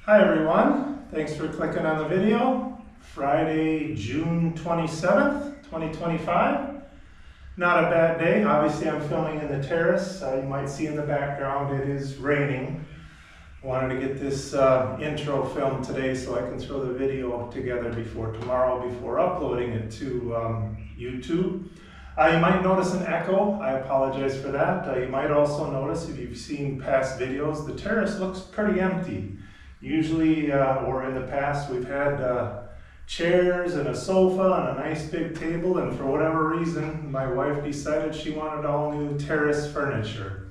Hi everyone, thanks for clicking on the video. Friday, June 27th, 2025. Not a bad day. Obviously I'm filming in the terrace. You might see in the background it is raining. Wanted to get this intro filmed today so I can throw the video together before tomorrow, before uploading it to YouTube. You might notice an echo. I apologize for that. You might also notice, if you've seen past videos, the terrace looks pretty empty. Usually, or in the past, we've had chairs and a sofa and a nice big table, and for whatever reason, my wife decided she wanted all new terrace furniture.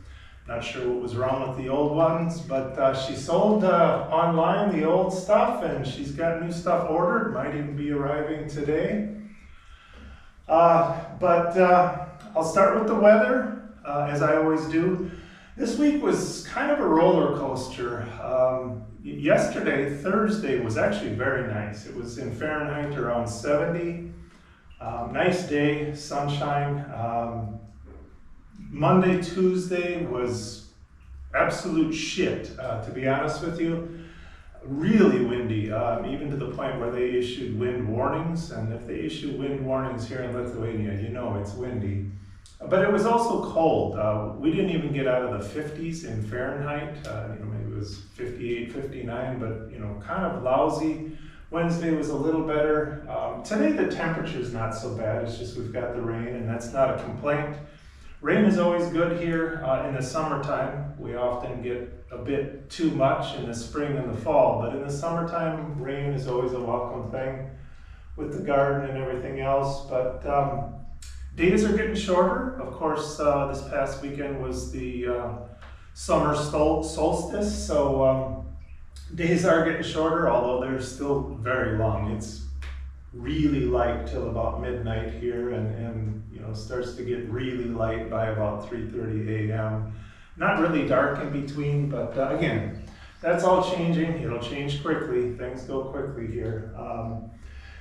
Not sure what was wrong with the old ones, but she sold online the old stuff, and she's got new stuff ordered. Might even be arriving today. But I'll start with the weather, as I always do. This week was kind of a roller coaster. Yesterday, Thursday, was actually very nice. It was in Fahrenheit around 70. Nice day, sunshine. Monday, Tuesday was absolute shit, to be honest with you. Really windy, even to the point where they issued wind warnings. And if they issue wind warnings here in Lithuania, you know it's windy. But it was also cold. We didn't even get out of the 50s in Fahrenheit. Maybe it was 58, 59, but kind of lousy. Wednesday was a little better. Today the temperature's not so bad. It's just we've got the rain, and that's not a complaint. Rain is always good here in the summertime. We often get a bit too much in the spring and the fall, but in the summertime, rain is always a welcome thing with the garden and everything else. But days are getting shorter. Of course, this past weekend was the summer solstice, so days are getting shorter, although they're still very long. It's really light till about midnight here, and starts to get really light by about 3:30 a.m. Not really dark in between, but again, that's all changing. It'll change quickly. Things go quickly here.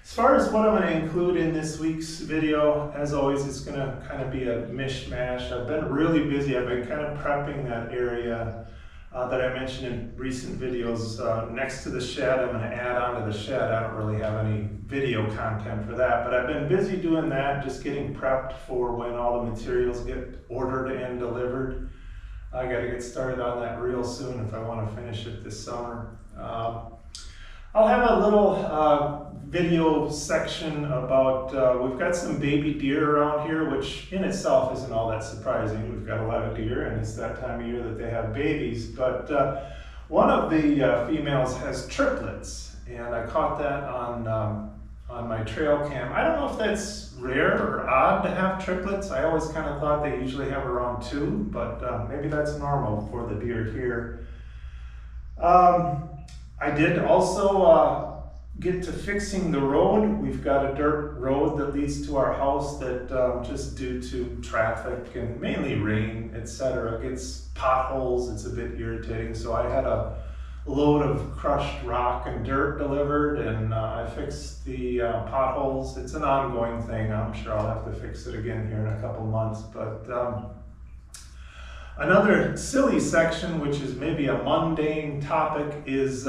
As far as what I'm going to include in this week's video, as always, it's going to kind of be a mishmash. I've been really busy. I've been kind of prepping that area that I mentioned in recent videos next to the shed. I'm going to add on to the shed. I don't really have any video content for that, but I've been busy doing that, just getting prepped for when all the materials get ordered and delivered. I got to get started on that real soon if I want to finish it this summer. I'll have a little video section about, we've got some baby deer around here, which in itself isn't all that surprising. We've got a lot of deer, and it's that time of year that they have babies. But one of the females has triplets, and I caught that on my trail cam. I don't know if that's rare or odd to have triplets. I always kind of thought they usually have around 2, but maybe that's normal for the deer here. I did also get to fixing the road. We've got a dirt road that leads to our house that just due to traffic and mainly rain, etc., gets potholes. It's a bit irritating. So I had a load of crushed rock and dirt delivered, and I fixed the potholes. It's an ongoing thing. I'm sure I'll have to fix it again here in a couple months. But another silly section, which is maybe a mundane topic, is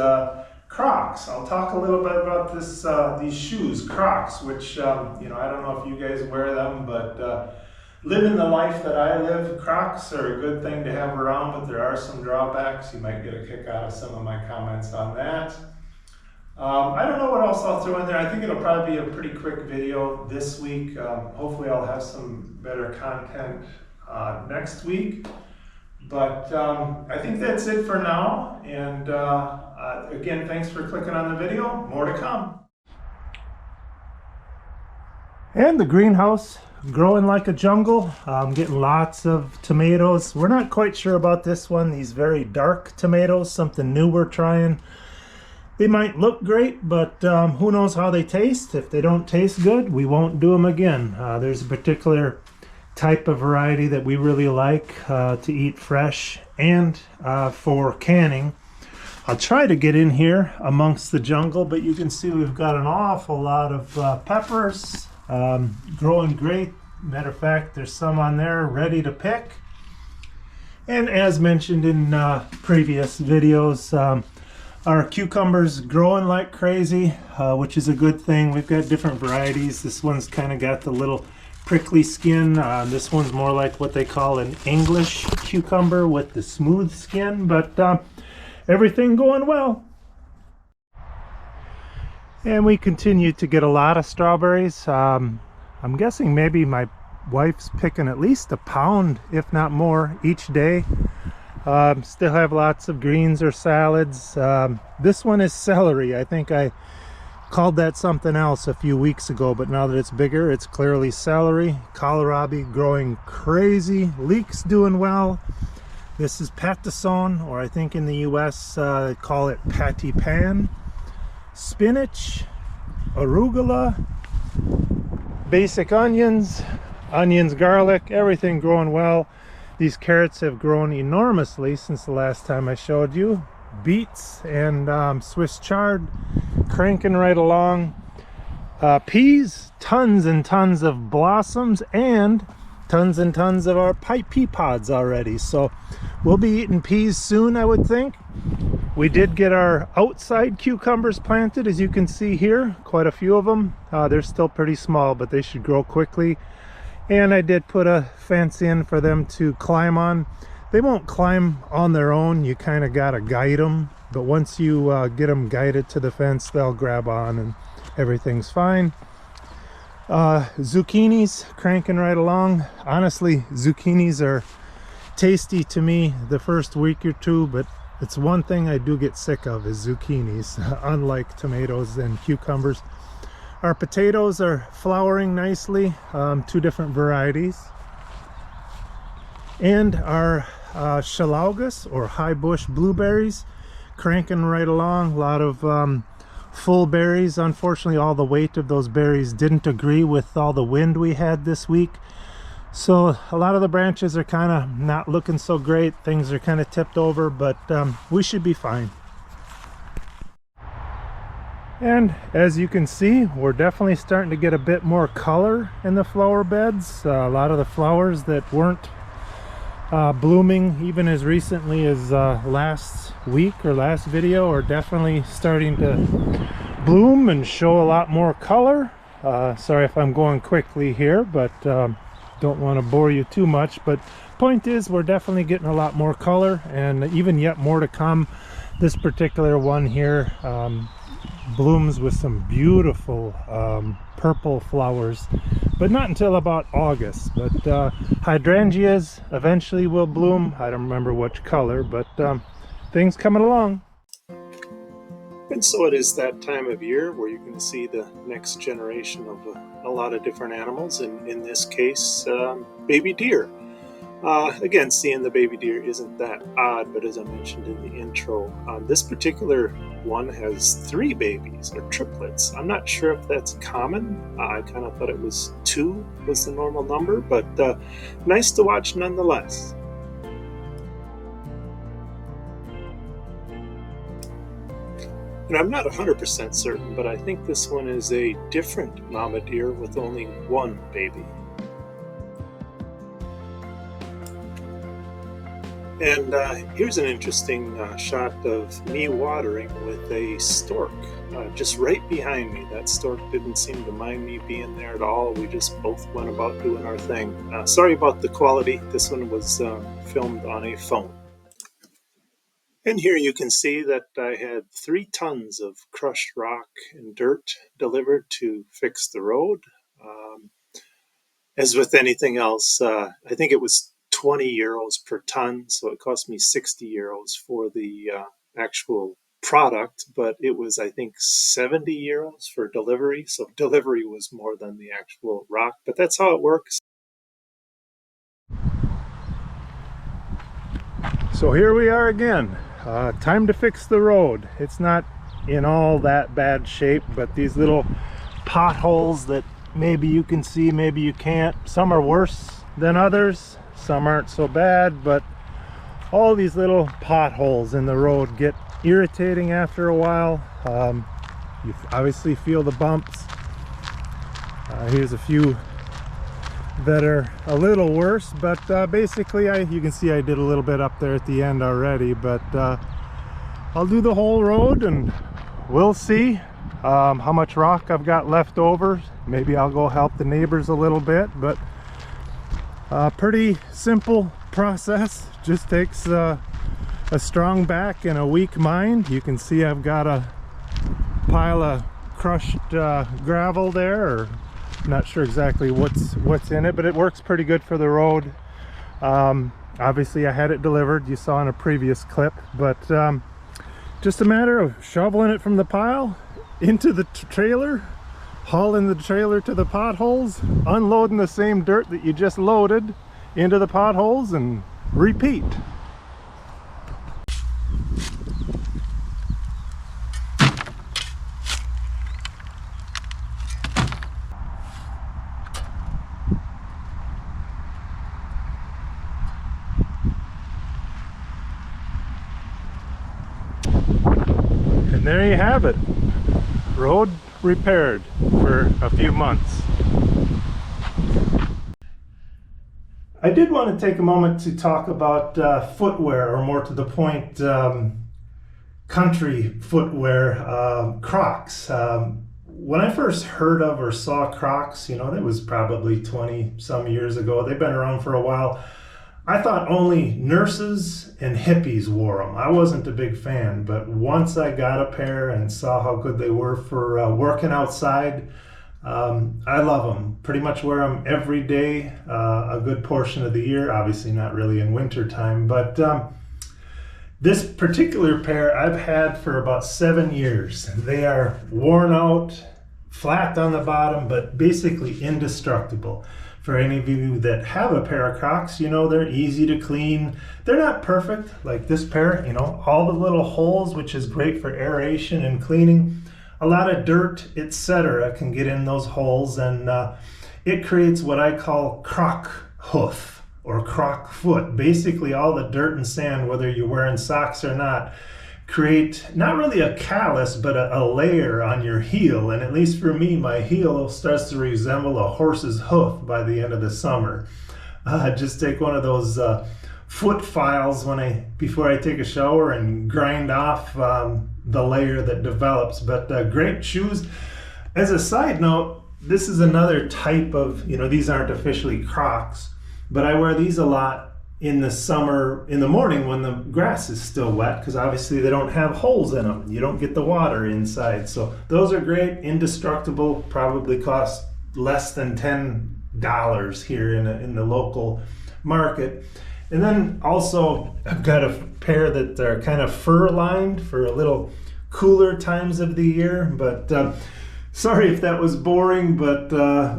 Crocs. I'll talk a little bit about these shoes, Crocs, which I don't know if you guys wear them, but living the life that I live, Crocs are a good thing to have around, but there are some drawbacks. You might get a kick out of some of my comments on that. I don't know what else I'll throw in there. I think it'll probably be a pretty quick video this week. Hopefully I'll have some better content next week. But I think that's it for now, and again, thanks for clicking on the video. More to come. And the greenhouse growing like a jungle. I'm getting lots of tomatoes. We're not quite sure about this one, these very dark tomatoes, something new we're trying. They might look great, but who knows how they taste. If they don't taste good, we won't do them again. There's a particular type of variety that we really like to eat fresh and for canning. I'll try to get in here amongst the jungle, but you can see we've got an awful lot of peppers growing great. Matter of fact, there's some on there ready to pick. And as mentioned in previous videos, Our cucumbers growing like crazy, which is a good thing. We've got different varieties. This one's kind of got the little prickly skin. This one's more like what they call an English cucumber with the smooth skin, but everything going well. And we continue to get a lot of strawberries. I'm guessing maybe my wife's picking at least a pound, if not more, each day. Still have lots of greens or salads. This one is celery. I think I called that something else a few weeks ago, but now that it's bigger, it's clearly celery. Kohlrabi growing crazy. Leek's doing well. This is patisson, or I think in the US they call it patty pan. Spinach, arugula, basic onions, garlic, everything growing well. These carrots have grown enormously since the last time I showed you. Beets and Swiss chard cranking right along. Peas, tons and tons of blossoms and tons of our pea pods already. So we'll be eating peas soon, I would think. We did get our outside cucumbers planted, as you can see here, quite a few of them. They're still pretty small, but they should grow quickly. And I did put a fence in for them to climb on. They won't climb on their own. You kind of got to guide them. But once you get them guided to the fence, they'll grab on and everything's fine. Zucchinis cranking right along. Honestly, zucchinis are tasty to me the first week or two, but it's one thing I do get sick of is zucchinis, unlike tomatoes and cucumbers. Our potatoes are flowering nicely, two different varieties. And our shallaugus, or high bush blueberries, cranking right along. A lot of full berries. Unfortunately, all the weight of those berries didn't agree with all the wind we had this week. So a lot of the branches are kind of not looking so great. Things are kind of tipped over, but we should be fine. And as you can see, we're definitely starting to get a bit more color in the flower beds. A lot of the flowers that weren't blooming even as recently as last week or last video are definitely starting to bloom and show a lot more color. Sorry if I'm going quickly here, but don't want to bore you too much. But point is, we're definitely getting a lot more color, and even yet more to come. This particular one here blooms with some beautiful purple flowers, but not until about August. But hydrangeas eventually will bloom. I don't remember which color, but things coming along. And so it is that time of year where you're going to see the next generation of a lot of different animals, and in this case, baby deer. Again, seeing the baby deer isn't that odd, but as I mentioned in the intro, this particular one has 3 babies, or triplets. I'm not sure if that's common. I kind of thought it was 2 was the normal number, but nice to watch nonetheless. And I'm not 100% certain, but I think this one is a different mama deer with only 1 baby. And here's an interesting shot of me watering with a stork just right behind me. That stork didn't seem to mind me being there at all. We just both went about doing our thing. Sorry about the quality. This one was filmed on a phone. And here you can see that I had 3 tons of crushed rock and dirt delivered to fix the road. As with anything else, I think it was 20 euros per ton, so it cost me 60 euros for the actual product, but it was, I think, 70 euros for delivery, so delivery was more than the actual rock, but that's how it works. So here we are again. Time to fix the road. It's not in all that bad shape, but these little potholes that maybe you can see, maybe you can't. Some are worse than others. Some aren't so bad, but all these little potholes in the road get irritating after a while. You obviously feel the bumps. Here's a few that are a little worse, but basically you can see I did a little bit up there at the end already, but I'll do the whole road and we'll see how much rock I've got left over. Maybe I'll go help the neighbors a little bit, but pretty simple process. Just takes a strong back and a weak mind. You can see I've got a pile of crushed gravel there, or I'm not sure exactly what's in it, but it works pretty good for the road. Obviously I had it delivered, you saw in a previous clip, but just a matter of shoveling it from the pile into the trailer, hauling the trailer to the potholes, unloading the same dirt that you just loaded into the potholes, and repeat. And there you have it. Road repaired for a few months. I did want to take a moment to talk about footwear, or more to the point, country footwear, Crocs. When I first heard of or saw Crocs, you know, that was probably 20 some years ago. They've been around for a while. I thought only nurses and hippies wore them. I wasn't a big fan, but once I got a pair and saw how good they were for working outside, I love them. Pretty much wear them every day, a good portion of the year. Obviously not really in winter time, but this particular pair I've had for about 7 years. They are worn out, flat on the bottom, but basically indestructible. For any of you that have a pair of Crocs, you know they're easy to clean. They're not perfect like this pair, you know, all the little holes, which is great for aeration and cleaning. A lot of dirt, etc. can get in those holes, and it creates what I call Croc hoof or Croc foot. Basically all the dirt and sand, whether you're wearing socks or not, create not really a callus, but a layer on your heel. And at least for me, my heel starts to resemble a horse's hoof by the end of the summer. Just take one of those foot files before I take a shower and grind off the layer that develops. But great shoes. As a side note, this is another type of, you know, these aren't officially Crocs, but I wear these a lot in the summer, in the morning when the grass is still wet, because obviously they don't have holes in them. You don't get the water inside. So those are great, indestructible, probably cost less than $10 here in the local market. And then also I've got a pair that are kind of fur lined for a little cooler times of the year. But sorry if that was boring, but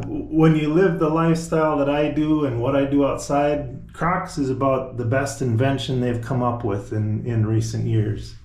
when you live the lifestyle that I do and what I do outside, Crocs is about the best invention they've come up with in recent years.